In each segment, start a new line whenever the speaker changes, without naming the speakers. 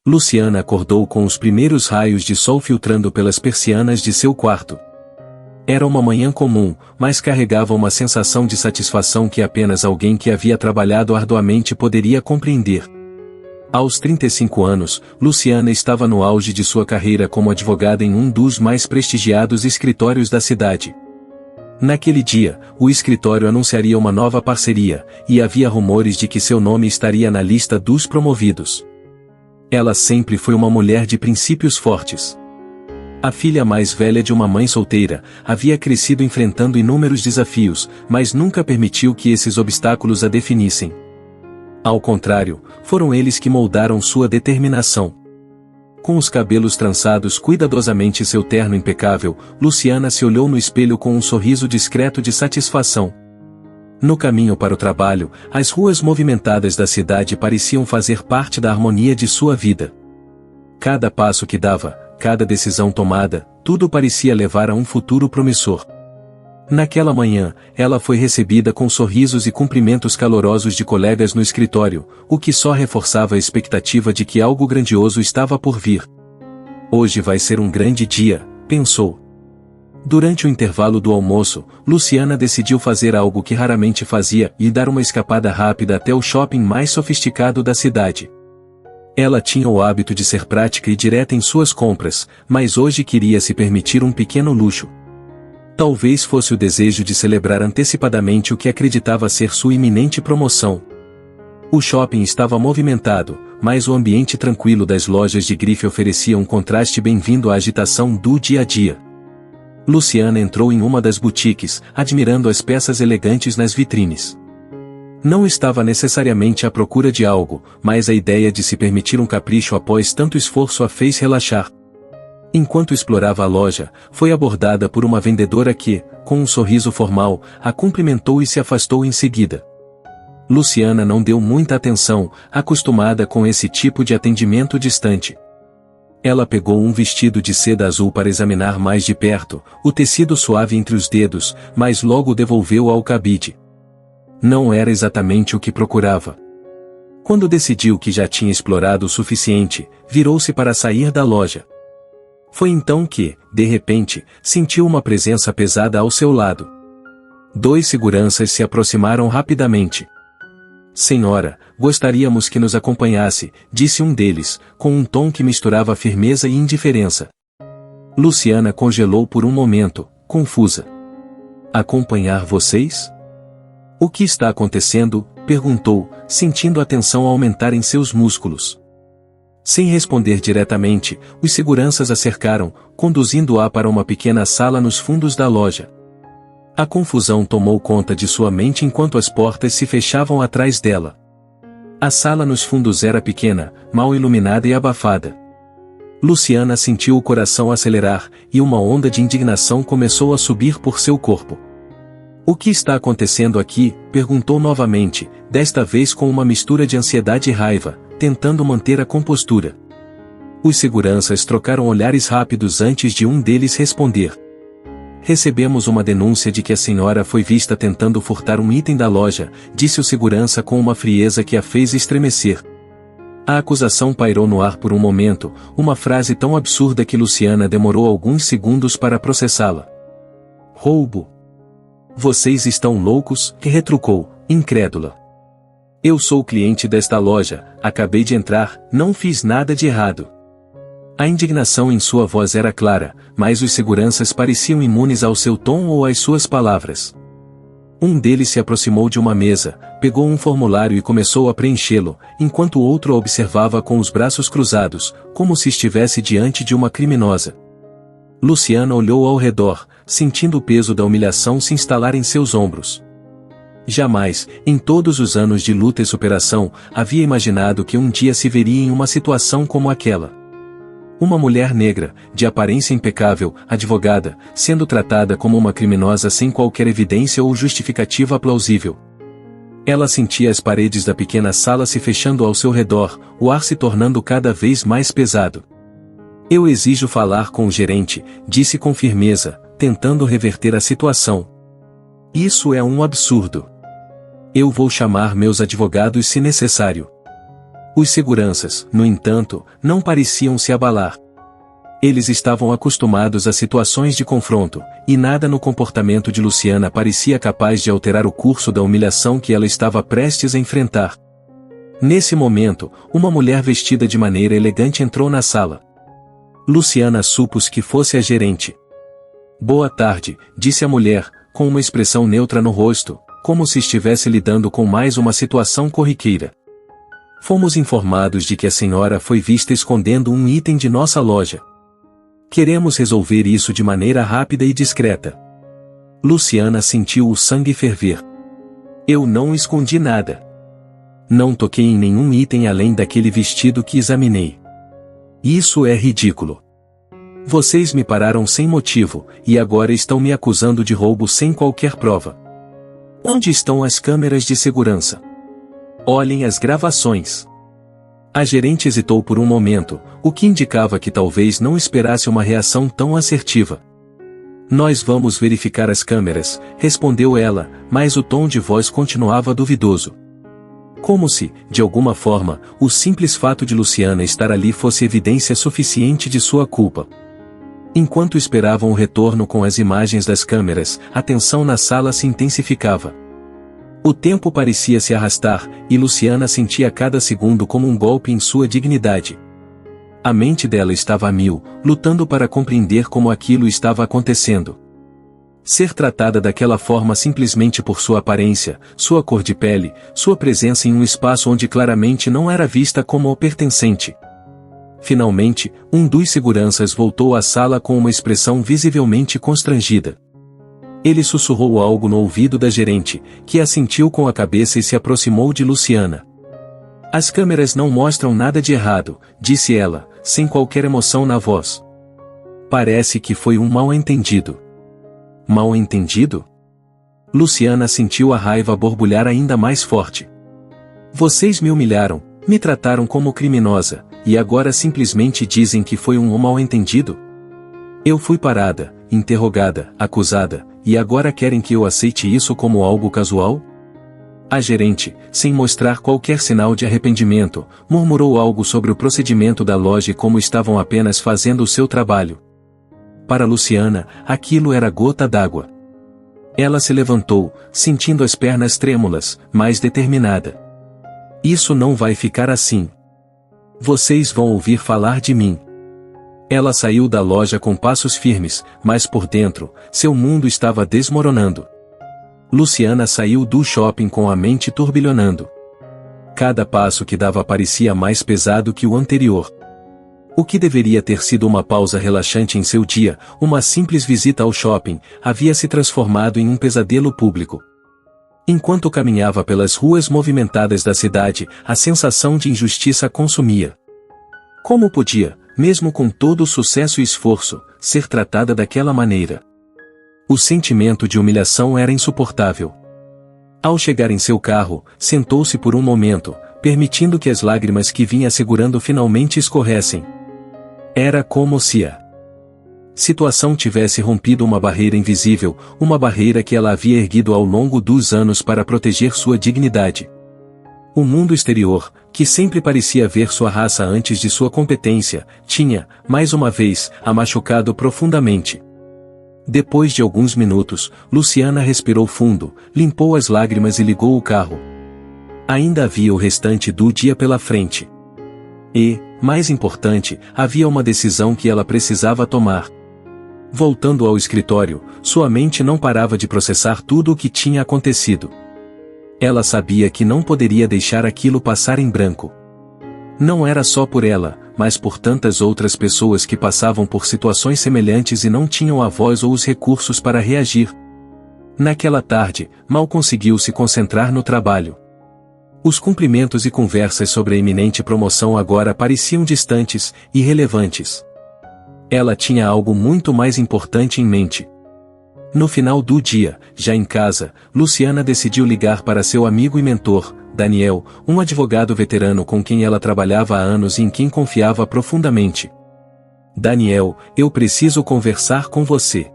Luciana acordou com os primeiros raios de sol filtrando pelas persianas de seu quarto. Era uma manhã comum, mas carregava uma sensação de satisfação que apenas alguém que havia trabalhado arduamente poderia compreender. Aos 35 anos, Luciana estava no auge de sua carreira como advogada em um dos mais prestigiados escritórios da cidade. Naquele dia, o escritório anunciaria uma nova parceria, e havia rumores de que seu nome estaria na lista dos promovidos. Ela sempre foi uma mulher de princípios fortes. A filha mais velha de uma mãe solteira, havia crescido enfrentando inúmeros desafios, mas nunca permitiu que esses obstáculos a definissem. Ao contrário, foram eles que moldaram sua determinação. Com os cabelos trançados cuidadosamente e seu terno impecável, Luciana se olhou no espelho com um sorriso discreto de satisfação. No caminho para o trabalho, as ruas movimentadas da cidade pareciam fazer parte da harmonia de sua vida. Cada passo que dava, cada decisão tomada, tudo parecia levar a um futuro promissor. Naquela manhã, ela foi recebida com sorrisos e cumprimentos calorosos de colegas no escritório, o que só reforçava a expectativa de que algo grandioso estava por vir. Hoje vai ser um grande dia, pensou. Durante o intervalo do almoço, Luciana decidiu fazer algo que raramente fazia e dar uma escapada rápida até o shopping mais sofisticado da cidade. Ela tinha o hábito de ser prática e direta em suas compras, mas hoje queria se permitir um pequeno luxo. Talvez fosse o desejo de celebrar antecipadamente o que acreditava ser sua iminente promoção. O shopping estava movimentado, mas o ambiente tranquilo das lojas de grife oferecia um contraste bem-vindo à agitação do dia a dia. Luciana entrou em uma das boutiques, admirando as peças elegantes nas vitrines. Não estava necessariamente à procura de algo, mas a ideia de se permitir um capricho após tanto esforço a fez relaxar. Enquanto explorava a loja, foi abordada por uma vendedora que, com um sorriso formal, a cumprimentou e se afastou em seguida. Luciana não deu muita atenção, acostumada com esse tipo de atendimento distante. Ela pegou um vestido de seda azul para examinar mais de perto, o tecido suave entre os dedos, mas logo devolveu ao cabide. Não era exatamente o que procurava. Quando decidiu que já tinha explorado o suficiente, virou-se para sair da loja. Foi então que, de repente, sentiu uma presença pesada ao seu lado. 2 seguranças se aproximaram rapidamente. "Senhora, gostaríamos que nos acompanhasse", disse um deles, com um tom que misturava firmeza e indiferença. Luciana congelou por um momento, confusa. "Acompanhar vocês? O que está acontecendo?", perguntou, sentindo a tensão aumentar em seus músculos. Sem responder diretamente, os seguranças a cercaram, conduzindo-a para uma pequena sala nos fundos da loja. A confusão tomou conta de sua mente enquanto as portas se fechavam atrás dela. A sala nos fundos era pequena, mal iluminada e abafada. Luciana sentiu o coração acelerar, e uma onda de indignação começou a subir por seu corpo. "O que está acontecendo aqui?", perguntou novamente, desta vez com uma mistura de ansiedade e raiva, tentando manter a compostura. Os seguranças trocaram olhares rápidos antes de um deles responder. "Recebemos uma denúncia de que a senhora foi vista tentando furtar um item da loja", disse o segurança com uma frieza que a fez estremecer. A acusação pairou no ar por um momento, uma frase tão absurda que Luciana demorou alguns segundos para processá-la. "Roubo? Vocês estão loucos?", retrucou, incrédula. "Eu sou cliente desta loja, acabei de entrar, não fiz nada de errado." A indignação em sua voz era clara, mas os seguranças pareciam imunes ao seu tom ou às suas palavras. Um deles se aproximou de uma mesa, pegou um formulário e começou a preenchê-lo, enquanto o outro a observava com os braços cruzados, como se estivesse diante de uma criminosa. Luciana olhou ao redor, sentindo o peso da humilhação se instalar em seus ombros. Jamais, em todos os anos de luta e superação, havia imaginado que um dia se veria em uma situação como aquela. Uma mulher negra, de aparência impecável, advogada, sendo tratada como uma criminosa sem qualquer evidência ou justificativa plausível. Ela sentia as paredes da pequena sala se fechando ao seu redor, o ar se tornando cada vez mais pesado. "Eu exijo falar com o gerente", disse com firmeza, tentando reverter a situação. "Isso é um absurdo. Eu vou chamar meus advogados se necessário." Os seguranças, no entanto, não pareciam se abalar. Eles estavam acostumados a situações de confronto, e nada no comportamento de Luciana parecia capaz de alterar o curso da humilhação que ela estava prestes a enfrentar. Nesse momento, uma mulher vestida de maneira elegante entrou na sala. Luciana supôs que fosse a gerente. "Boa tarde", disse a mulher, com uma expressão neutra no rosto, como se estivesse lidando com mais uma situação corriqueira. "Fomos informados de que a senhora foi vista escondendo um item de nossa loja. Queremos resolver isso de maneira rápida e discreta." Luciana sentiu o sangue ferver. "Eu não escondi nada. Não toquei em nenhum item além daquele vestido que examinei. Isso é ridículo. Vocês me pararam sem motivo, e agora estão me acusando de roubo sem qualquer prova. Onde estão as câmeras de segurança? Olhem as gravações." A gerente hesitou por um momento, o que indicava que talvez não esperasse uma reação tão assertiva. "Nós vamos verificar as câmeras", respondeu ela, mas o tom de voz continuava duvidoso. Como se, de alguma forma, o simples fato de Luciana estar ali fosse evidência suficiente de sua culpa. Enquanto esperavam o retorno com as imagens das câmeras, a tensão na sala se intensificava. O tempo parecia se arrastar, e Luciana sentia cada segundo como um golpe em sua dignidade. A mente dela estava a mil, lutando para compreender como aquilo estava acontecendo. Ser tratada daquela forma simplesmente por sua aparência, sua cor de pele, sua presença em um espaço onde claramente não era vista como pertencente. Finalmente, um dos seguranças voltou à sala com uma expressão visivelmente constrangida. Ele sussurrou algo no ouvido da gerente, que assentiu com a cabeça e se aproximou de Luciana. "As câmeras não mostram nada de errado", disse ela, sem qualquer emoção na voz. "Parece que foi um mal-entendido." "Mal-entendido?" Luciana sentiu a raiva borbulhar ainda mais forte. "Vocês me humilharam, me trataram como criminosa, e agora simplesmente dizem que foi um mal-entendido? Eu fui parada, interrogada, acusada, e agora querem que eu aceite isso como algo casual?" A gerente, sem mostrar qualquer sinal de arrependimento, murmurou algo sobre o procedimento da loja e como estavam apenas fazendo o seu trabalho. Para Luciana, aquilo era gota d'água. Ela se levantou, sentindo as pernas trêmulas, mas determinada. "Isso não vai ficar assim. Vocês vão ouvir falar de mim." Ela saiu da loja com passos firmes, mas por dentro, seu mundo estava desmoronando. Luciana saiu do shopping com a mente turbilhonando. Cada passo que dava parecia mais pesado que o anterior. O que deveria ter sido uma pausa relaxante em seu dia, uma simples visita ao shopping, havia se transformado em um pesadelo público. Enquanto caminhava pelas ruas movimentadas da cidade, a sensação de injustiça a consumia. Como podia, mesmo com todo o sucesso e esforço, ser tratada daquela maneira? O sentimento de humilhação era insuportável. Ao chegar em seu carro, sentou-se por um momento, permitindo que as lágrimas que vinha segurando finalmente escorressem. Era como se a situação tivesse rompido uma barreira invisível, uma barreira que ela havia erguido ao longo dos anos para proteger sua dignidade. O mundo exterior, que sempre parecia ver sua raça antes de sua competência, tinha, mais uma vez, a machucado profundamente. Depois de alguns minutos, Luciana respirou fundo, limpou as lágrimas e ligou o carro. Ainda havia o restante do dia pela frente. E, mais importante, havia uma decisão que ela precisava tomar. Voltando ao escritório, sua mente não parava de processar tudo o que tinha acontecido. Ela sabia que não poderia deixar aquilo passar em branco. Não era só por ela, mas por tantas outras pessoas que passavam por situações semelhantes e não tinham a voz ou os recursos para reagir. Naquela tarde, mal conseguiu se concentrar no trabalho. Os cumprimentos e conversas sobre a iminente promoção agora pareciam distantes, irrelevantes. Ela tinha algo muito mais importante em mente. No final do dia, já em casa, Luciana decidiu ligar para seu amigo e mentor, Daniel, um advogado veterano com quem ela trabalhava há anos e em quem confiava profundamente. "Daniel, eu preciso conversar com você.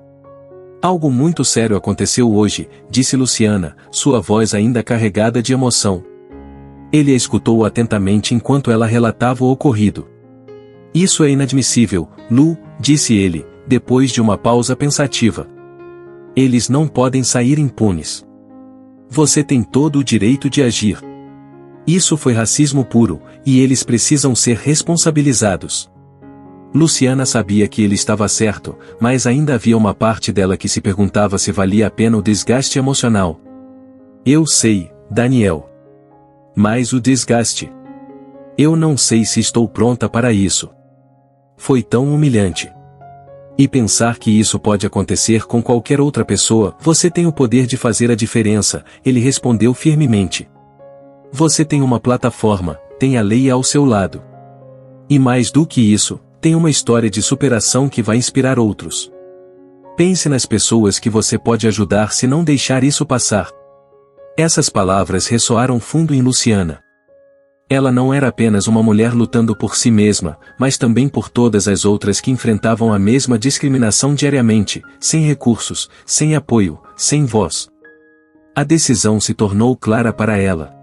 Algo muito sério aconteceu hoje", disse Luciana, sua voz ainda carregada de emoção. Ele a escutou atentamente enquanto ela relatava o ocorrido. Isso é inadmissível, Lu, disse ele, depois de uma pausa pensativa. Eles não podem sair impunes. Você tem todo o direito de agir. Isso foi racismo puro, e eles precisam ser responsabilizados. Luciana sabia que ele estava certo, mas ainda havia uma parte dela que se perguntava se valia a pena o desgaste emocional. Eu sei, Daniel. Mas o desgaste. Eu não sei se estou pronta para isso. Foi tão humilhante. E pensar que isso pode acontecer com qualquer outra pessoa, você tem o poder de fazer a diferença, ele respondeu firmemente. Você tem uma plataforma, tem a lei ao seu lado. E mais do que isso, tem uma história de superação que vai inspirar outros. Pense nas pessoas que você pode ajudar se não deixar isso passar. Essas palavras ressoaram fundo em Luciana. Ela não era apenas uma mulher lutando por si mesma, mas também por todas as outras que enfrentavam a mesma discriminação diariamente, sem recursos, sem apoio, sem voz. A decisão se tornou clara para ela.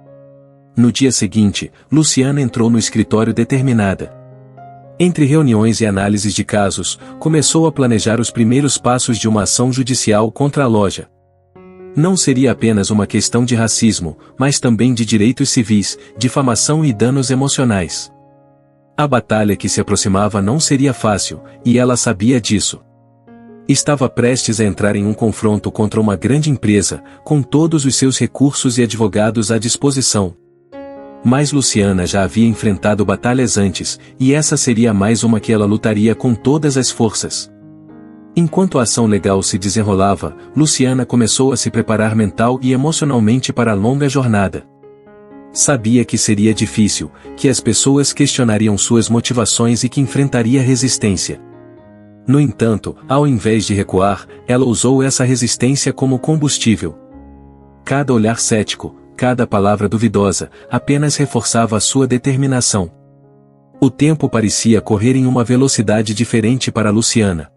No dia seguinte, Luciana entrou no escritório determinada. Entre reuniões e análises de casos, começou a planejar os primeiros passos de uma ação judicial contra a loja. Não seria apenas uma questão de racismo, mas também de direitos civis, difamação e danos emocionais. A batalha que se aproximava não seria fácil, e ela sabia disso. Estava prestes a entrar em um confronto contra uma grande empresa, com todos os seus recursos e advogados à disposição. Mas Luciana já havia enfrentado batalhas antes, e essa seria mais uma que ela lutaria com todas as forças. Enquanto a ação legal se desenrolava, Luciana começou a se preparar mental e emocionalmente para a longa jornada. Sabia que seria difícil, que as pessoas questionariam suas motivações e que enfrentaria resistência. No entanto, ao invés de recuar, ela usou essa resistência como combustível. Cada olhar cético, cada palavra duvidosa, apenas reforçava a sua determinação. O tempo parecia correr em uma velocidade diferente para Luciana.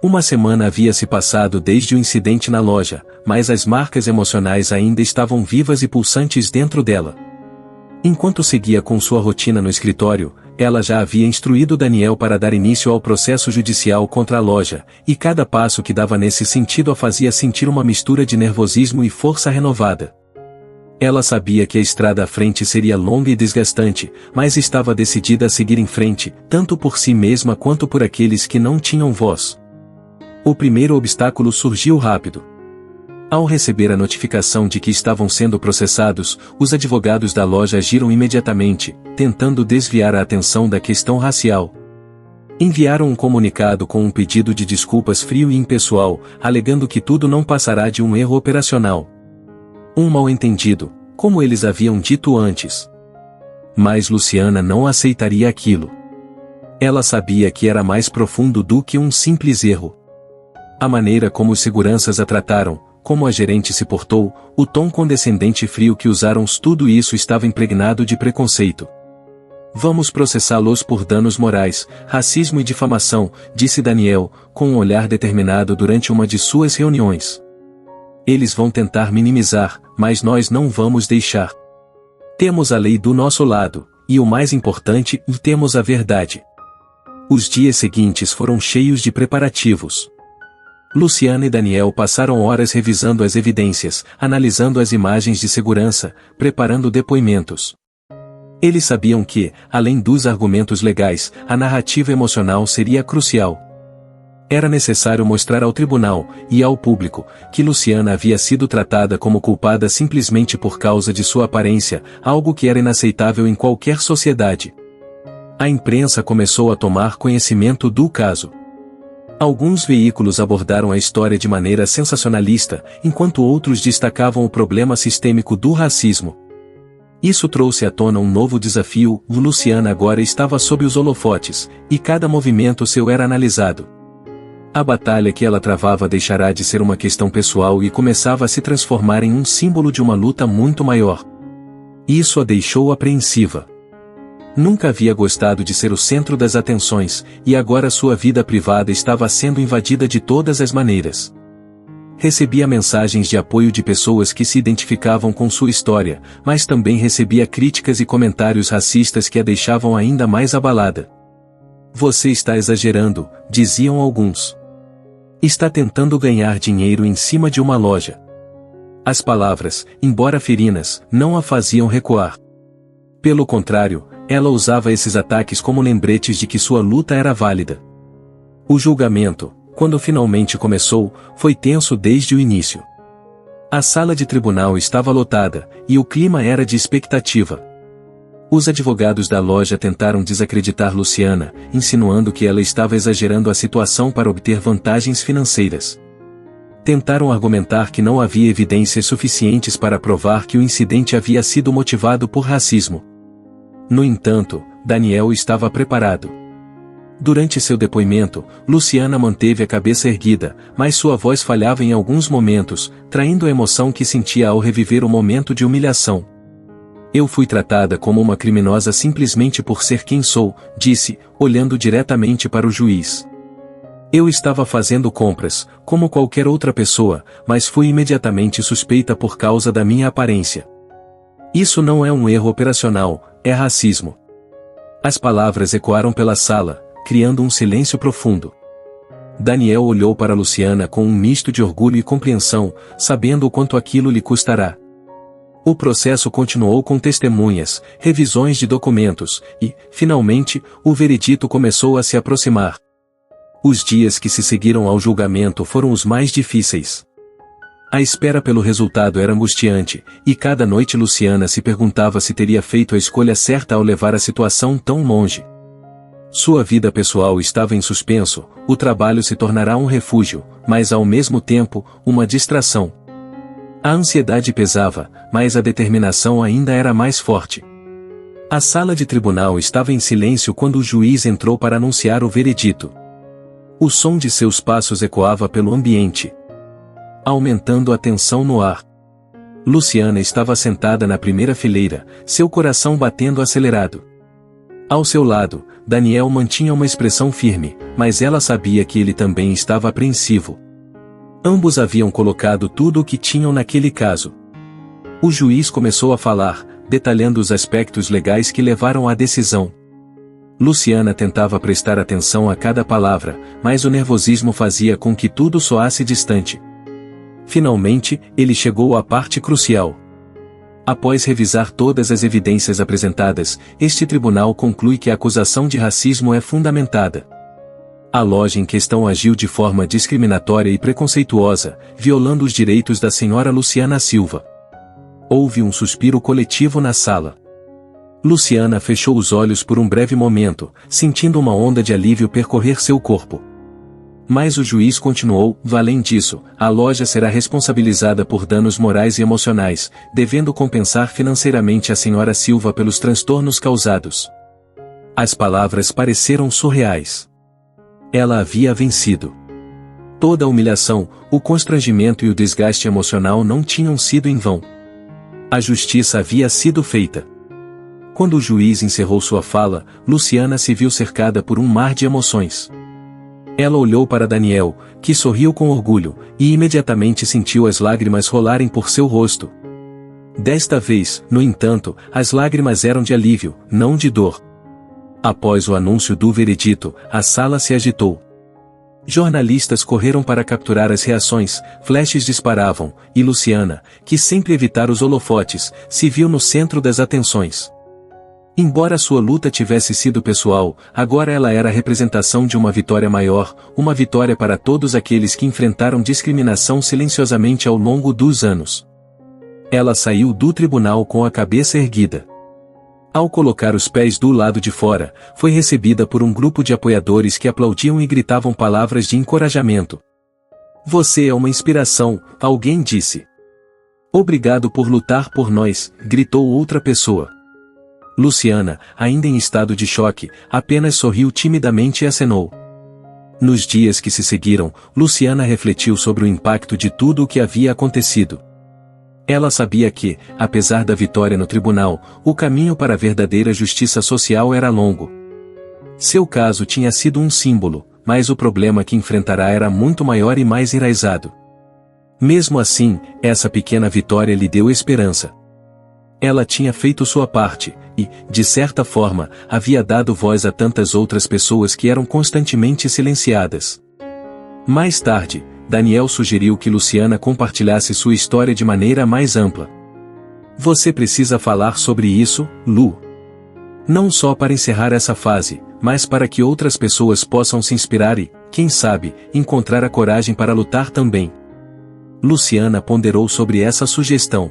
Uma semana havia se passado desde o incidente na loja, mas as marcas emocionais ainda estavam vivas e pulsantes dentro dela. Enquanto seguia com sua rotina no escritório, ela já havia instruído Daniel para dar início ao processo judicial contra a loja, e cada passo que dava nesse sentido a fazia sentir uma mistura de nervosismo e força renovada. Ela sabia que a estrada à frente seria longa e desgastante, mas estava decidida a seguir em frente, tanto por si mesma quanto por aqueles que não tinham voz. O primeiro obstáculo surgiu rápido. Ao receber a notificação de que estavam sendo processados, os advogados da loja agiram imediatamente, tentando desviar a atenção da questão racial. Enviaram um comunicado com um pedido de desculpas frio e impessoal, alegando que tudo não passará de um erro operacional. Um mal-entendido, como eles haviam dito antes. Mas Luciana não aceitaria aquilo. Ela sabia que era mais profundo do que um simples erro. A maneira como os seguranças a trataram, como a gerente se portou, o tom condescendente e frio que usaram, tudo isso estava impregnado de preconceito. Vamos processá-los por danos morais, racismo e difamação, disse Daniel, com um olhar determinado durante uma de suas reuniões. Eles vão tentar minimizar, mas nós não vamos deixar. Temos a lei do nosso lado, e o mais importante, temos a verdade. Os dias seguintes foram cheios de preparativos. Luciana e Daniel passaram horas revisando as evidências, analisando as imagens de segurança, preparando depoimentos. Eles sabiam que, além dos argumentos legais, a narrativa emocional seria crucial. Era necessário mostrar ao tribunal, e ao público, que Luciana havia sido tratada como culpada simplesmente por causa de sua aparência, algo que era inaceitável em qualquer sociedade. A imprensa começou a tomar conhecimento do caso. Alguns veículos abordaram a história de maneira sensacionalista, enquanto outros destacavam o problema sistêmico do racismo. Isso trouxe à tona um novo desafio. Luciana agora estava sob os holofotes, e cada movimento seu era analisado. A batalha que ela travava deixará de ser uma questão pessoal e começava a se transformar em um símbolo de uma luta muito maior. Isso a deixou apreensiva. Nunca havia gostado de ser o centro das atenções, e agora sua vida privada estava sendo invadida de todas as maneiras. recebia mensagens de apoio de pessoas que se identificavam com sua história, mas também recebia críticas e comentários racistas que a deixavam ainda mais abalada. Você está exagerando, diziam alguns. Está tentando ganhar dinheiro em cima de uma loja. As palavras, embora ferinas, não a faziam recuar. Pelo contrário, ela usava esses ataques como lembretes de que sua luta era válida. O julgamento, quando finalmente começou, foi tenso desde o início. A sala de tribunal estava lotada, e o clima era de expectativa. Os advogados da loja tentaram desacreditar Luciana, insinuando que ela estava exagerando a situação para obter vantagens financeiras. Tentaram argumentar que não havia evidências suficientes para provar que o incidente havia sido motivado por racismo. No entanto, Daniel estava preparado. Durante seu depoimento, Luciana manteve a cabeça erguida, mas sua voz falhava em alguns momentos, traindo a emoção que sentia ao reviver o momento de humilhação. Eu fui tratada como uma criminosa simplesmente por ser quem sou, disse, olhando diretamente para o juiz. Eu estava fazendo compras, como qualquer outra pessoa, mas fui imediatamente suspeita por causa da minha aparência. Isso não é um erro operacional, é racismo. As palavras ecoaram pela sala, criando um silêncio profundo. Daniel olhou para Luciana com um misto de orgulho e compreensão, sabendo o quanto aquilo lhe custará. O processo continuou com testemunhas, revisões de documentos, e, finalmente, o veredito começou a se aproximar. Os dias que se seguiram ao julgamento foram os mais difíceis. A espera pelo resultado era angustiante, e cada noite Luciana se perguntava se teria feito a escolha certa ao levar a situação tão longe. Sua vida pessoal estava em suspenso, o trabalho se tornará um refúgio, mas ao mesmo tempo, uma distração. A ansiedade pesava, mas a determinação ainda era mais forte. A sala de tribunal estava em silêncio quando o juiz entrou para anunciar o veredito. O som de seus passos ecoava pelo ambiente, aumentando a tensão no ar. Luciana estava sentada na primeira fileira, seu coração batendo acelerado. Ao seu lado, Daniel mantinha uma expressão firme, mas ela sabia que ele também estava apreensivo. Ambos haviam colocado tudo o que tinham naquele caso. O juiz começou a falar, detalhando os aspectos legais que levaram à decisão. Luciana tentava prestar atenção a cada palavra, mas o nervosismo fazia com que tudo soasse distante. Finalmente, ele chegou à parte crucial. Após revisar todas as evidências apresentadas, este tribunal conclui que a acusação de racismo é fundamentada. A loja em questão agiu de forma discriminatória e preconceituosa, violando os direitos da senhora Luciana Silva. Houve um suspiro coletivo na sala. Luciana fechou os olhos por um breve momento, sentindo uma onda de alívio percorrer seu corpo. Mas o juiz continuou, além disso, a loja será responsabilizada por danos morais e emocionais, devendo compensar financeiramente a senhora Silva pelos transtornos causados. As palavras pareceram surreais. Ela havia vencido. Toda a humilhação, o constrangimento e o desgaste emocional não tinham sido em vão. A justiça havia sido feita. Quando o juiz encerrou sua fala, Luciana se viu cercada por um mar de emoções. Ela olhou para Daniel, que sorriu com orgulho, e imediatamente sentiu as lágrimas rolarem por seu rosto. Desta vez, no entanto, as lágrimas eram de alívio, não de dor. Após o anúncio do veredito, a sala se agitou. Jornalistas correram para capturar as reações, flashes disparavam, e Luciana, que sempre evitara os holofotes, se viu no centro das atenções. Embora sua luta tivesse sido pessoal, agora ela era a representação de uma vitória maior, uma vitória para todos aqueles que enfrentaram discriminação silenciosamente ao longo dos anos. Ela saiu do tribunal com a cabeça erguida. Ao colocar os pés do lado de fora, foi recebida por um grupo de apoiadores que aplaudiam e gritavam palavras de encorajamento. "Você é uma inspiração", alguém disse. "Obrigado por lutar por nós", gritou outra pessoa. Luciana, ainda em estado de choque, apenas sorriu timidamente e acenou. Nos dias que se seguiram, Luciana refletiu sobre o impacto de tudo o que havia acontecido. Ela sabia que, apesar da vitória no tribunal, o caminho para a verdadeira justiça social era longo. Seu caso tinha sido um símbolo, mas o problema que enfrentará era muito maior e mais enraizado. Mesmo assim, essa pequena vitória lhe deu esperança. Ela tinha feito sua parte, e, de certa forma, havia dado voz a tantas outras pessoas que eram constantemente silenciadas. Mais tarde, Daniel sugeriu que Luciana compartilhasse sua história de maneira mais ampla. Você precisa falar sobre isso, Lu. Não só para encerrar essa fase, mas para que outras pessoas possam se inspirar e, quem sabe, encontrar a coragem para lutar também. Luciana ponderou sobre essa sugestão.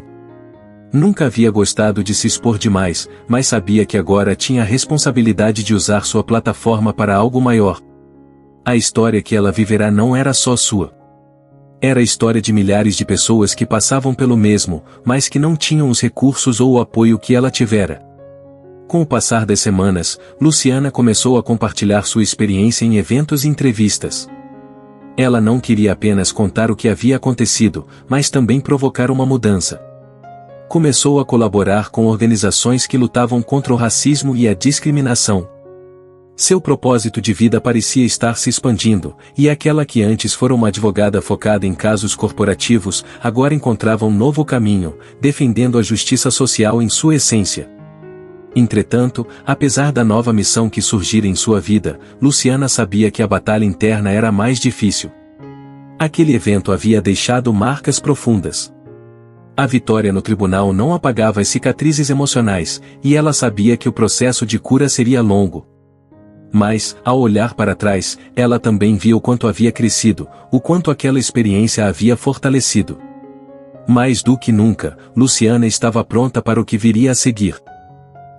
Nunca havia gostado de se expor demais, mas sabia que agora tinha a responsabilidade de usar sua plataforma para algo maior. A história que ela viverá não era só sua. Era a história de milhares de pessoas que passavam pelo mesmo, mas que não tinham os recursos ou o apoio que ela tivera. Com o passar das semanas, Luciana começou a compartilhar sua experiência em eventos e entrevistas. Ela não queria apenas contar o que havia acontecido, mas também provocar uma mudança. Começou a colaborar com organizações que lutavam contra o racismo e a discriminação. Seu propósito de vida parecia estar se expandindo, e aquela que antes fora uma advogada focada em casos corporativos, agora encontrava um novo caminho, defendendo a justiça social em sua essência. Entretanto, apesar da nova missão que surgira em sua vida, Luciana sabia que a batalha interna era mais difícil. Aquele evento havia deixado marcas profundas. A vitória no tribunal não apagava as cicatrizes emocionais, e ela sabia que o processo de cura seria longo. Mas, ao olhar para trás, ela também via o quanto havia crescido, o quanto aquela experiência a havia fortalecido. Mais do que nunca, Luciana estava pronta para o que viria a seguir.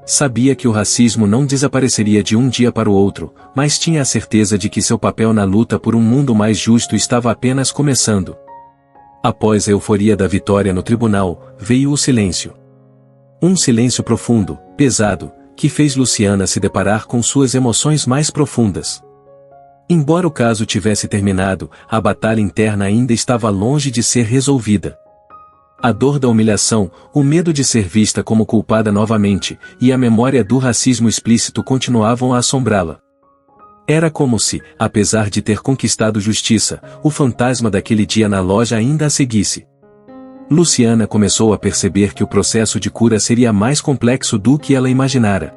Sabia que o racismo não desapareceria de um dia para o outro, mas tinha a certeza de que seu papel na luta por um mundo mais justo estava apenas começando. Após a euforia da vitória no tribunal, veio o silêncio. Um silêncio profundo, pesado, que fez Luciana se deparar com suas emoções mais profundas. Embora o caso tivesse terminado, a batalha interna ainda estava longe de ser resolvida. A dor da humilhação, o medo de ser vista como culpada novamente, e a memória do racismo explícito continuavam a assombrá-la. Era como se, apesar de ter conquistado justiça, o fantasma daquele dia na loja ainda a seguisse. Luciana começou a perceber que o processo de cura seria mais complexo do que ela imaginara.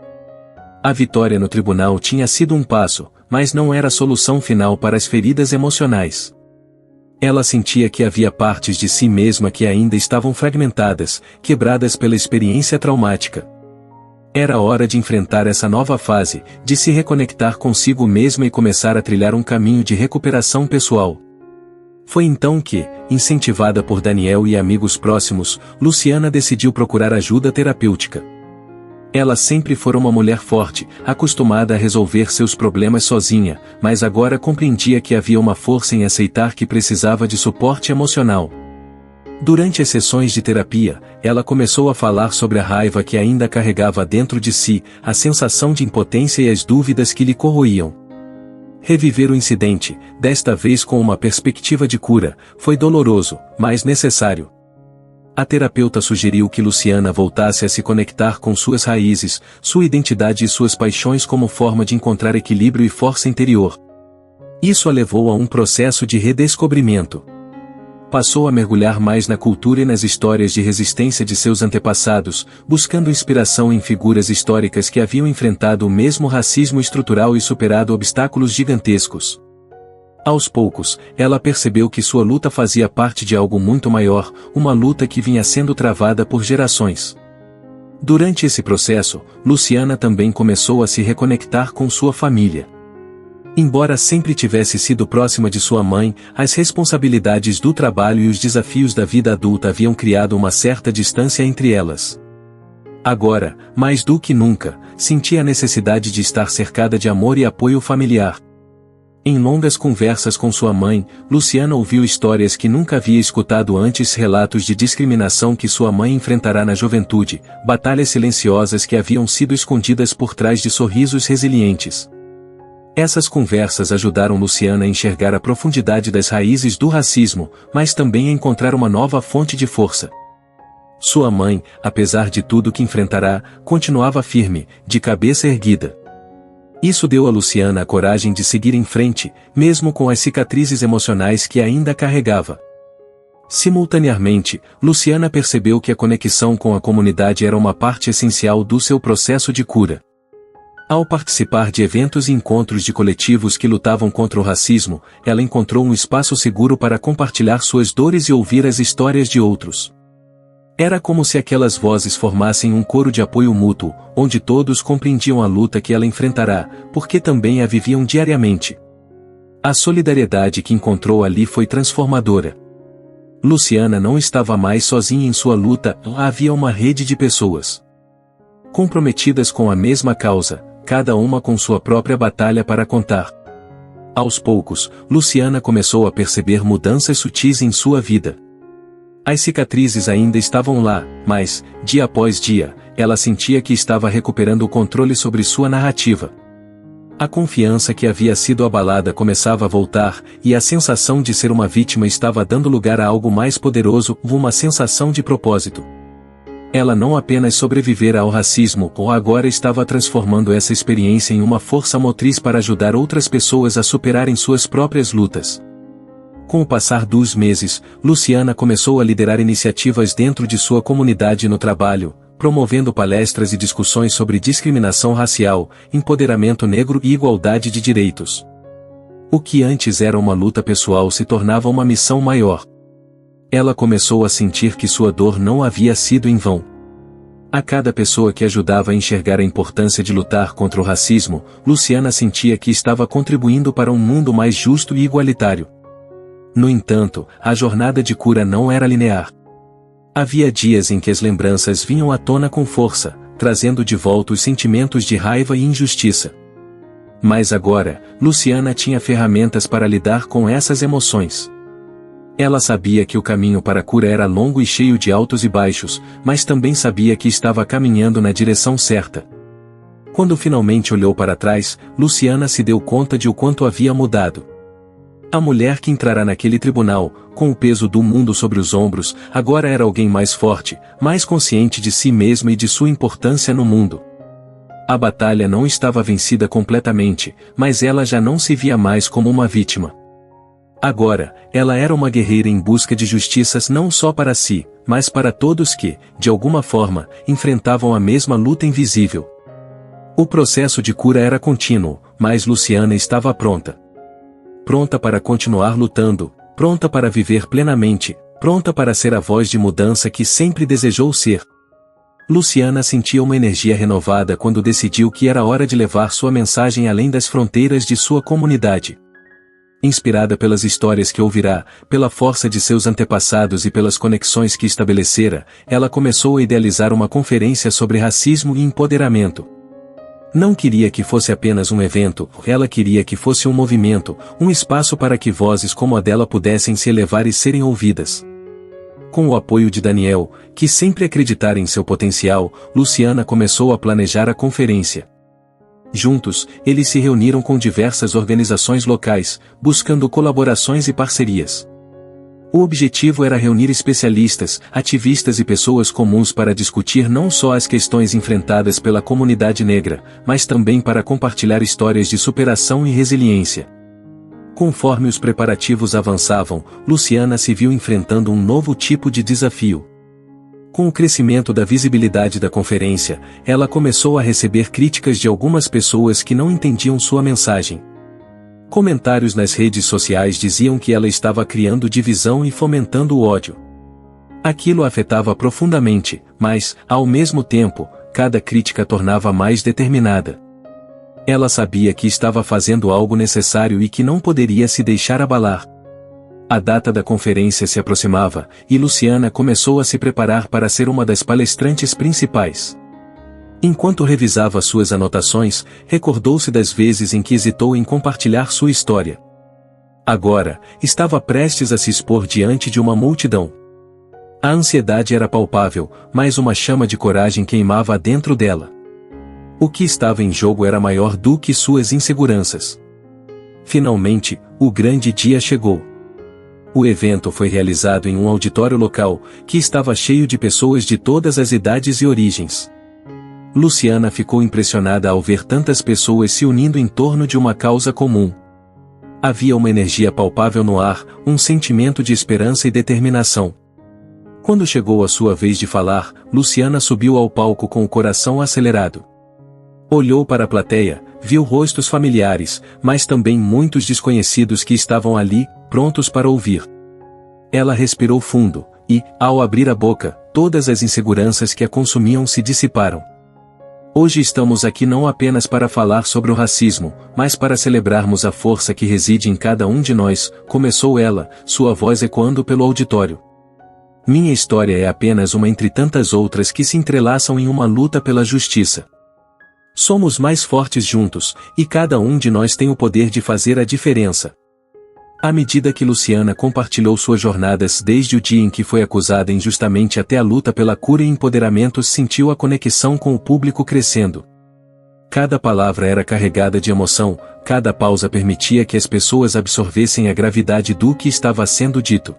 A vitória no tribunal tinha sido um passo, mas não era a solução final para as feridas emocionais. Ela sentia que havia partes de si mesma que ainda estavam fragmentadas, quebradas pela experiência traumática. Era hora de enfrentar essa nova fase, de se reconectar consigo mesma e começar a trilhar um caminho de recuperação pessoal. Foi então que, incentivada por Daniel e amigos próximos, Luciana decidiu procurar ajuda terapêutica. Ela sempre fora uma mulher forte, acostumada a resolver seus problemas sozinha, mas agora compreendia que havia uma força em aceitar que precisava de suporte emocional. Durante as sessões de terapia, ela começou a falar sobre a raiva que ainda carregava dentro de si, a sensação de impotência e as dúvidas que lhe corroíam. Reviver o incidente, desta vez com uma perspectiva de cura, foi doloroso, mas necessário. A terapeuta sugeriu que Luciana voltasse a se conectar com suas raízes, sua identidade e suas paixões como forma de encontrar equilíbrio e força interior. Isso a levou a um processo de redescobrimento. Passou a mergulhar mais na cultura e nas histórias de resistência de seus antepassados, buscando inspiração em figuras históricas que haviam enfrentado o mesmo racismo estrutural e superado obstáculos gigantescos. Aos poucos, ela percebeu que sua luta fazia parte de algo muito maior, uma luta que vinha sendo travada por gerações. Durante esse processo, Luciana também começou a se reconectar com sua família. Embora sempre tivesse sido próxima de sua mãe, as responsabilidades do trabalho e os desafios da vida adulta haviam criado uma certa distância entre elas. Agora, mais do que nunca, sentia a necessidade de estar cercada de amor e apoio familiar. Em longas conversas com sua mãe, Luciana ouviu histórias que nunca havia escutado antes, relatos de discriminação que sua mãe enfrentará na juventude, batalhas silenciosas que haviam sido escondidas por trás de sorrisos resilientes. Essas conversas ajudaram Luciana a enxergar a profundidade das raízes do racismo, mas também a encontrar uma nova fonte de força. Sua mãe, apesar de tudo que enfrentará, continuava firme, de cabeça erguida. Isso deu a Luciana a coragem de seguir em frente, mesmo com as cicatrizes emocionais que ainda carregava. Simultaneamente, Luciana percebeu que a conexão com a comunidade era uma parte essencial do seu processo de cura. Ao participar de eventos e encontros de coletivos que lutavam contra o racismo, ela encontrou um espaço seguro para compartilhar suas dores e ouvir as histórias de outros. Era como se aquelas vozes formassem um coro de apoio mútuo, onde todos compreendiam a luta que ela enfrentará, porque também a viviam diariamente. A solidariedade que encontrou ali foi transformadora. Luciana não estava mais sozinha em sua luta, havia uma rede de pessoas comprometidas com a mesma causa, cada uma com sua própria batalha para contar. Aos poucos, Luciana começou a perceber mudanças sutis em sua vida. As cicatrizes ainda estavam lá, mas, dia após dia, ela sentia que estava recuperando o controle sobre sua narrativa. A confiança que havia sido abalada começava a voltar, e a sensação de ser uma vítima estava dando lugar a algo mais poderoso, uma sensação de propósito. Ela não apenas sobrevivera ao racismo, ou agora estava transformando essa experiência em uma força motriz para ajudar outras pessoas a superarem suas próprias lutas. Com o passar dos meses, Luciana começou a liderar iniciativas dentro de sua comunidade no trabalho, promovendo palestras e discussões sobre discriminação racial, empoderamento negro e igualdade de direitos. O que antes era uma luta pessoal se tornava uma missão maior. Ela começou a sentir que sua dor não havia sido em vão. A cada pessoa que ajudava a enxergar a importância de lutar contra o racismo, Luciana sentia que estava contribuindo para um mundo mais justo e igualitário. No entanto, a jornada de cura não era linear. Havia dias em que as lembranças vinham à tona com força, trazendo de volta os sentimentos de raiva e injustiça. Mas agora, Luciana tinha ferramentas para lidar com essas emoções. Ela sabia que o caminho para a cura era longo e cheio de altos e baixos, mas também sabia que estava caminhando na direção certa. Quando finalmente olhou para trás, Luciana se deu conta de o quanto havia mudado. A mulher que entrará naquele tribunal, com o peso do mundo sobre os ombros, agora era alguém mais forte, mais consciente de si mesma e de sua importância no mundo. A batalha não estava vencida completamente, mas ela já não se via mais como uma vítima. Agora, ela era uma guerreira em busca de justiças não só para si, mas para todos que, de alguma forma, enfrentavam a mesma luta invisível. O processo de cura era contínuo, mas Luciana estava pronta. Pronta para continuar lutando, pronta para viver plenamente, pronta para ser a voz de mudança que sempre desejou ser. Luciana sentia uma energia renovada quando decidiu que era hora de levar sua mensagem além das fronteiras de sua comunidade. Inspirada pelas histórias que ouvirá, pela força de seus antepassados e pelas conexões que estabelecera, ela começou a idealizar uma conferência sobre racismo e empoderamento. Não queria que fosse apenas um evento, ela queria que fosse um movimento, um espaço para que vozes como a dela pudessem se elevar e serem ouvidas. Com o apoio de Daniel, que sempre acreditara em seu potencial, Luciana começou a planejar a conferência. Juntos, eles se reuniram com diversas organizações locais, buscando colaborações e parcerias. O objetivo era reunir especialistas, ativistas e pessoas comuns para discutir não só as questões enfrentadas pela comunidade negra, mas também para compartilhar histórias de superação e resiliência. Conforme os preparativos avançavam, Luciana se viu enfrentando um novo tipo de desafio. Com o crescimento da visibilidade da conferência, ela começou a receber críticas de algumas pessoas que não entendiam sua mensagem. Comentários nas redes sociais diziam que ela estava criando divisão e fomentando o ódio. Aquilo a afetava profundamente, mas, ao mesmo tempo, cada crítica a tornava mais determinada. Ela sabia que estava fazendo algo necessário e que não poderia se deixar abalar. A data da conferência se aproximava, e Luciana começou a se preparar para ser uma das palestrantes principais. Enquanto revisava suas anotações, recordou-se das vezes em que hesitou em compartilhar sua história. Agora, estava prestes a se expor diante de uma multidão. A ansiedade era palpável, mas uma chama de coragem queimava dentro dela. O que estava em jogo era maior do que suas inseguranças. Finalmente, o grande dia chegou. O evento foi realizado em um auditório local, que estava cheio de pessoas de todas as idades e origens. Luciana ficou impressionada ao ver tantas pessoas se unindo em torno de uma causa comum. Havia uma energia palpável no ar, um sentimento de esperança e determinação. Quando chegou a sua vez de falar, Luciana subiu ao palco com o coração acelerado. Olhou para a plateia, viu rostos familiares, mas também muitos desconhecidos que estavam ali, prontos para ouvir. Ela respirou fundo, e, ao abrir a boca, todas as inseguranças que a consumiam se dissiparam. Hoje estamos aqui não apenas para falar sobre o racismo, mas para celebrarmos a força que reside em cada um de nós, começou ela, sua voz ecoando pelo auditório. Minha história é apenas uma entre tantas outras que se entrelaçam em uma luta pela justiça. Somos mais fortes juntos, e cada um de nós tem o poder de fazer a diferença. À medida que Luciana compartilhou suas jornadas desde o dia em que foi acusada injustamente até a luta pela cura e empoderamento, sentiu a conexão com o público crescendo. Cada palavra era carregada de emoção, cada pausa permitia que as pessoas absorvessem a gravidade do que estava sendo dito.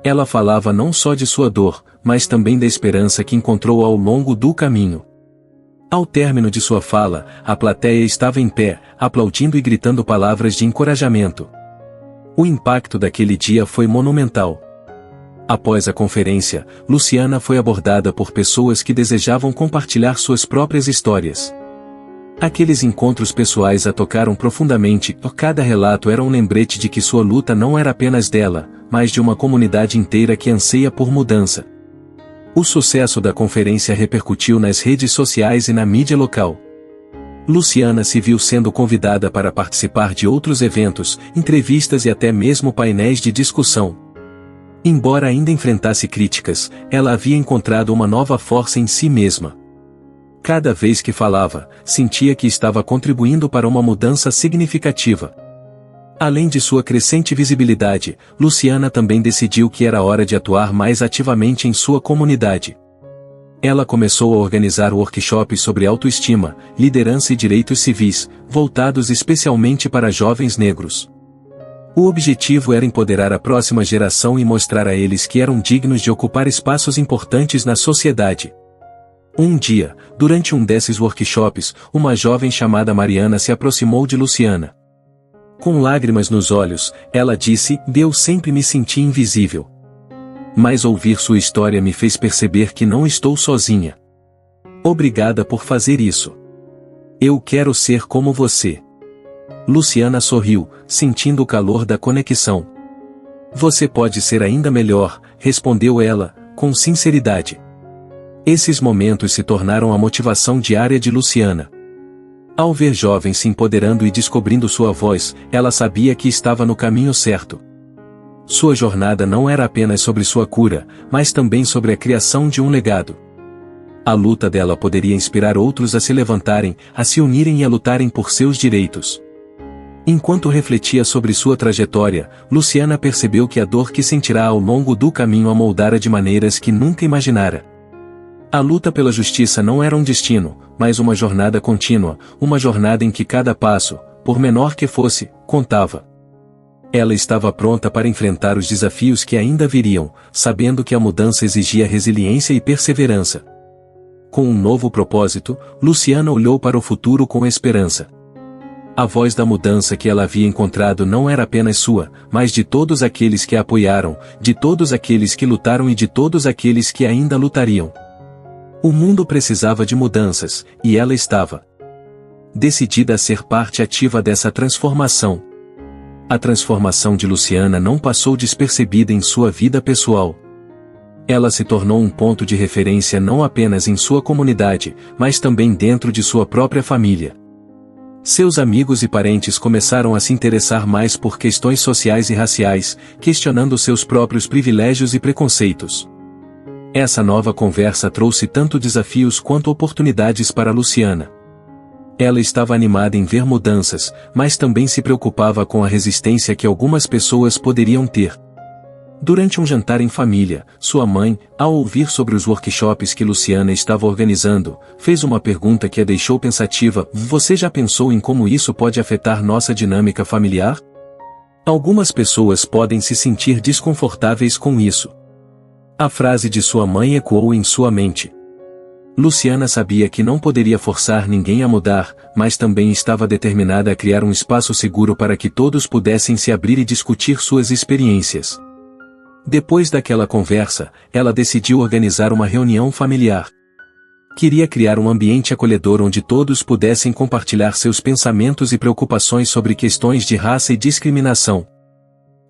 Ela falava não só de sua dor, mas também da esperança que encontrou ao longo do caminho. Ao término de sua fala, a plateia estava em pé, aplaudindo e gritando palavras de encorajamento. O impacto daquele dia foi monumental. Após a conferência, Luciana foi abordada por pessoas que desejavam compartilhar suas próprias histórias. Aqueles encontros pessoais a tocaram profundamente, cada relato era um lembrete de que sua luta não era apenas dela, mas de uma comunidade inteira que anseia por mudança. O sucesso da conferência repercutiu nas redes sociais e na mídia local. Luciana se viu sendo convidada para participar de outros eventos, entrevistas e até mesmo painéis de discussão. Embora ainda enfrentasse críticas, ela havia encontrado uma nova força em si mesma. Cada vez que falava, sentia que estava contribuindo para uma mudança significativa. Além de sua crescente visibilidade, Luciana também decidiu que era hora de atuar mais ativamente em sua comunidade. Ela começou a organizar workshops sobre autoestima, liderança e direitos civis, voltados especialmente para jovens negros. O objetivo era empoderar a próxima geração e mostrar a eles que eram dignos de ocupar espaços importantes na sociedade. Um dia, durante um desses workshops, uma jovem chamada Mariana se aproximou de Luciana. Com lágrimas nos olhos, ela disse: "Eu sempre me senti invisível. Mas ouvir sua história me fez perceber que não estou sozinha. Obrigada por fazer isso. Eu quero ser como você." Luciana sorriu, sentindo o calor da conexão. "Você pode ser ainda melhor", respondeu ela, com sinceridade. Esses momentos se tornaram a motivação diária de Luciana. Ao ver jovens se empoderando e descobrindo sua voz, ela sabia que estava no caminho certo. Sua jornada não era apenas sobre sua cura, mas também sobre a criação de um legado. A luta dela poderia inspirar outros a se levantarem, a se unirem e a lutarem por seus direitos. Enquanto refletia sobre sua trajetória, Luciana percebeu que a dor que sentirá ao longo do caminho a moldara de maneiras que nunca imaginara. A luta pela justiça não era um destino, mas uma jornada contínua, uma jornada em que cada passo, por menor que fosse, contava. Ela estava pronta para enfrentar os desafios que ainda viriam, sabendo que a mudança exigia resiliência e perseverança. Com um novo propósito, Luciana olhou para o futuro com esperança. A voz da mudança que ela havia encontrado não era apenas sua, mas de todos aqueles que a apoiaram, de todos aqueles que lutaram e de todos aqueles que ainda lutariam. O mundo precisava de mudanças, e ela estava decidida a ser parte ativa dessa transformação. A transformação de Luciana não passou despercebida em sua vida pessoal. Ela se tornou um ponto de referência não apenas em sua comunidade, mas também dentro de sua própria família. Seus amigos e parentes começaram a se interessar mais por questões sociais e raciais, questionando seus próprios privilégios e preconceitos. Essa nova conversa trouxe tanto desafios quanto oportunidades para Luciana. Ela estava animada em ver mudanças, mas também se preocupava com a resistência que algumas pessoas poderiam ter. Durante um jantar em família, sua mãe, ao ouvir sobre os workshops que Luciana estava organizando, fez uma pergunta que a deixou pensativa: "Você já pensou em como isso pode afetar nossa dinâmica familiar?" Algumas pessoas podem se sentir desconfortáveis com isso. A frase de sua mãe ecoou em sua mente. Luciana sabia que não poderia forçar ninguém a mudar, mas também estava determinada a criar um espaço seguro para que todos pudessem se abrir e discutir suas experiências. Depois daquela conversa, ela decidiu organizar uma reunião familiar. Queria criar um ambiente acolhedor onde todos pudessem compartilhar seus pensamentos e preocupações sobre questões de raça e discriminação.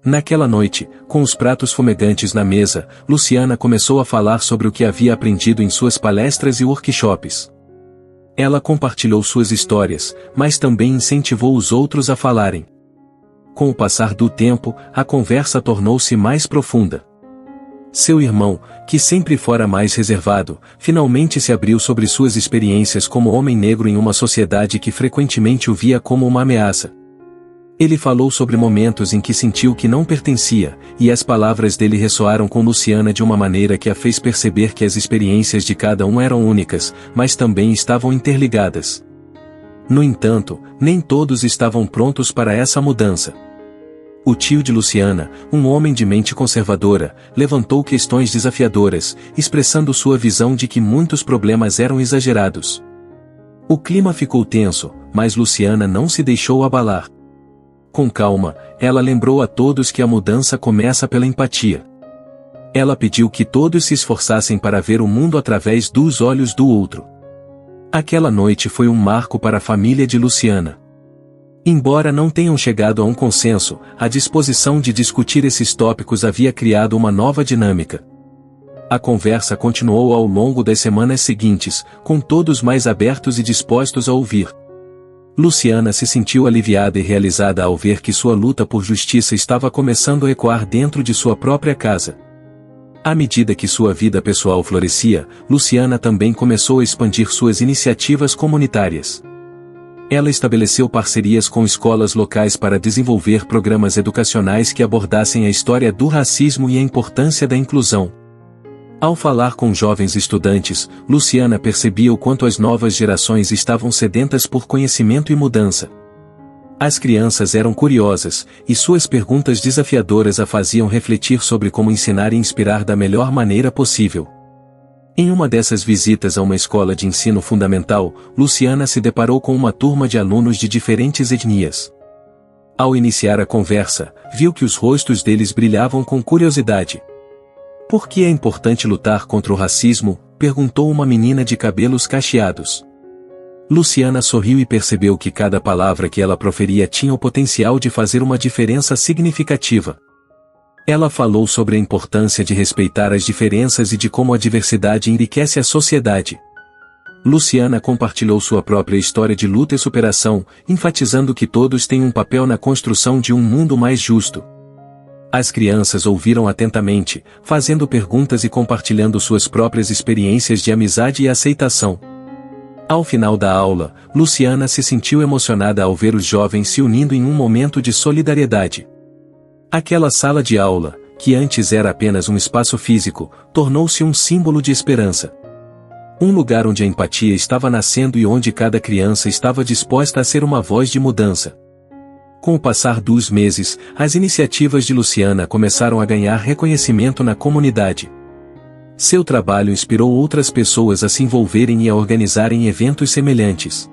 Naquela noite, com os pratos fumegantes na mesa, Luciana começou a falar sobre o que havia aprendido em suas palestras e workshops. Ela compartilhou suas histórias, mas também incentivou os outros a falarem. Com o passar do tempo, a conversa tornou-se mais profunda. Seu irmão, que sempre fora mais reservado, finalmente se abriu sobre suas experiências como homem negro em uma sociedade que frequentemente o via como uma ameaça. Ele falou sobre momentos em que sentiu que não pertencia, e as palavras dele ressoaram com Luciana de uma maneira que a fez perceber que as experiências de cada um eram únicas, mas também estavam interligadas. No entanto, nem todos estavam prontos para essa mudança. O tio de Luciana, um homem de mente conservadora, levantou questões desafiadoras, expressando sua visão de que muitos problemas eram exagerados. O clima ficou tenso, mas Luciana não se deixou abalar. Com calma, ela lembrou a todos que a mudança começa pela empatia. Ela pediu que todos se esforçassem para ver o mundo através dos olhos do outro. Aquela noite foi um marco para a família de Luciana. Embora não tenham chegado a um consenso, a disposição de discutir esses tópicos havia criado uma nova dinâmica. A conversa continuou ao longo das semanas seguintes, com todos mais abertos e dispostos a ouvir. Luciana se sentiu aliviada e realizada ao ver que sua luta por justiça estava começando a ecoar dentro de sua própria casa. À medida que sua vida pessoal florescia, Luciana também começou a expandir suas iniciativas comunitárias. Ela estabeleceu parcerias com escolas locais para desenvolver programas educacionais que abordassem a história do racismo e a importância da inclusão. Ao falar com jovens estudantes, Luciana percebia o quanto as novas gerações estavam sedentas por conhecimento e mudança. As crianças eram curiosas, e suas perguntas desafiadoras a faziam refletir sobre como ensinar e inspirar da melhor maneira possível. Em uma dessas visitas a uma escola de ensino fundamental, Luciana se deparou com uma turma de alunos de diferentes etnias. Ao iniciar a conversa, viu que os rostos deles brilhavam com curiosidade. "Por que é importante lutar contra o racismo?", perguntou uma menina de cabelos cacheados. Luciana sorriu e percebeu que cada palavra que ela proferia tinha o potencial de fazer uma diferença significativa. Ela falou sobre a importância de respeitar as diferenças e de como a diversidade enriquece a sociedade. Luciana compartilhou sua própria história de luta e superação, enfatizando que todos têm um papel na construção de um mundo mais justo. As crianças ouviram atentamente, fazendo perguntas e compartilhando suas próprias experiências de amizade e aceitação. Ao final da aula, Luciana se sentiu emocionada ao ver os jovens se unindo em um momento de solidariedade. Aquela sala de aula, que antes era apenas um espaço físico, tornou-se um símbolo de esperança. Um lugar onde a empatia estava nascendo e onde cada criança estava disposta a ser uma voz de mudança. Com o passar dos meses, as iniciativas de Luciana começaram a ganhar reconhecimento na comunidade. Seu trabalho inspirou outras pessoas a se envolverem e a organizarem eventos semelhantes.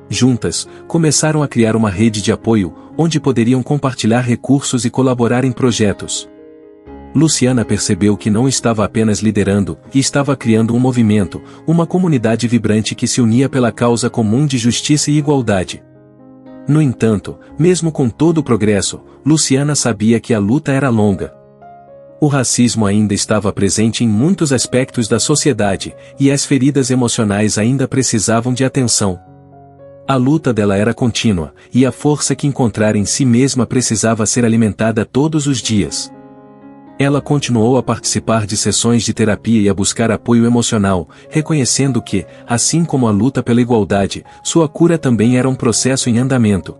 Juntas, começaram a criar uma rede de apoio, onde poderiam compartilhar recursos e colaborar em projetos. Luciana percebeu que não estava apenas liderando, e estava criando um movimento, uma comunidade vibrante que se unia pela causa comum de justiça e igualdade. No entanto, mesmo com todo o progresso, Luciana sabia que a luta era longa. O racismo ainda estava presente em muitos aspectos da sociedade, e as feridas emocionais ainda precisavam de atenção. A luta dela era contínua, e a força que encontrara em si mesma precisava ser alimentada todos os dias. Ela continuou a participar de sessões de terapia e a buscar apoio emocional, reconhecendo que, assim como a luta pela igualdade, sua cura também era um processo em andamento.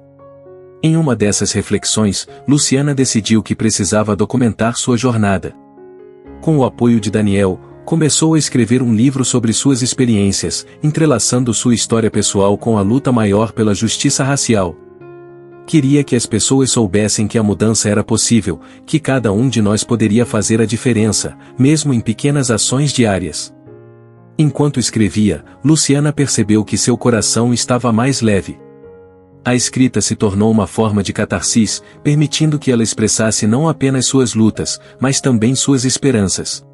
Em uma dessas reflexões, Luciana decidiu que precisava documentar sua jornada. Com o apoio de Daniel, começou a escrever um livro sobre suas experiências, entrelaçando sua história pessoal com a luta maior pela justiça racial. Queria que as pessoas soubessem que a mudança era possível, que cada um de nós poderia fazer a diferença, mesmo em pequenas ações diárias. Enquanto escrevia, Luciana percebeu que seu coração estava mais leve. A escrita se tornou uma forma de catarsis, permitindo que ela expressasse não apenas suas lutas, mas também suas esperanças.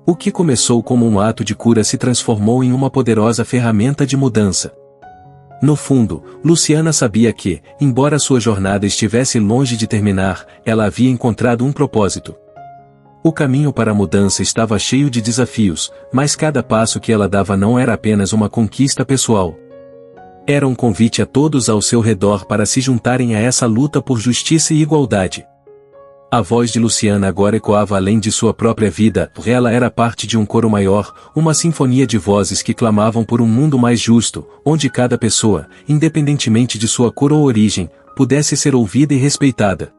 O que começou como um ato de cura se transformou em uma poderosa ferramenta de mudança. No fundo, Luciana sabia que, embora sua jornada estivesse longe de terminar, ela havia encontrado um propósito. O caminho para a mudança estava cheio de desafios, mas cada passo que ela dava não era apenas uma conquista pessoal. Era um convite a todos ao seu redor para se juntarem a essa luta por justiça e igualdade. A voz de Luciana agora ecoava além de sua própria vida, ela era parte de um coro maior, uma sinfonia de vozes que clamavam por um mundo mais justo, onde cada pessoa, independentemente de sua cor ou origem, pudesse ser ouvida e respeitada.